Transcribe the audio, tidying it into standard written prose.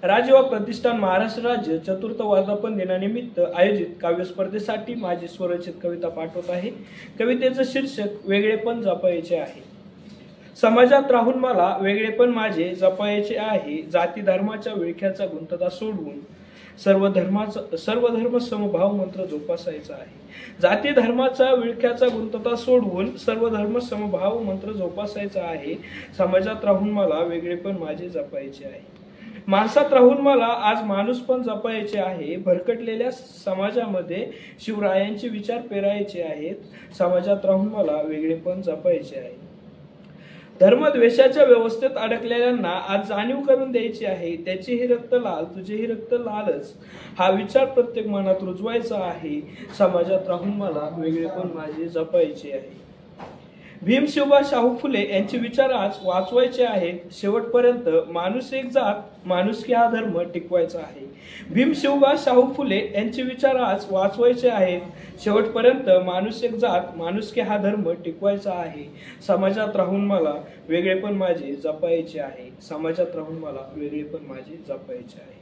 राजयुवा प्रतिष्ठान महाराष्ट्र राज्य चतुर्थ वर्धापन दिनानिमित्त आयोजित काव्य स्पर्धेसाठी माझी स्वरचित कविता पाठवत आहे। कवितेचं शीर्षक वेगळेपण जपायचे आहे। समाजात राहून मला वेगळेपण माझे जपायचे आहे। जाती धर्माच्या विळख्याचा गुंतता सोडवून सर्व धर्म समभाव मंत्र जोपासायचा आहे। जाती धर्माचा विळख्याचा गुंतता सोडवून सर्व धर्म समभाव मंत्र जोपासायचा आहे। समाजात राहून मला वेगळेपण माझे जपायचे आहे। माणसात राहून मला आज माणूसपण जपायचे आहे। भरकटलेल्या समाजामध्ये शिवरायांचे विचार पेरायचे आहेत। समाजात राहून मला वेगळेपण जपायचे आहे। धर्मद्वेषाच्या व्यवस्थेत अडकलेल्यांना आज जाणीव करून द्यायची आहे। त्याचेही रक्त लाल तुझेही रक्त लालच हा विचार प्रत्येक मनात रुजवायचा आहे। समाजात राहून मला वेगळेपण माझे जपायचे आहे। भीम शिवबा शाहू फुले यांचे विचार आज वाचवायचे आहेत। शेवटपर्यंत माणूस एक जात माणुसकी हा धर्म टिकवायचा आहे। भीम शिवबा शाहू फुले यांचे विचार आज वाचवायचे आहेत। शेवटपर्यंत माणूस एक जात माणुसकी हा धर्म टिकवायचा आहे। समाजात राहून मला वेगळेपण माझे जपायचे आहे। समाजात राहून मला वेगळेपण माझे जपायचे आहे।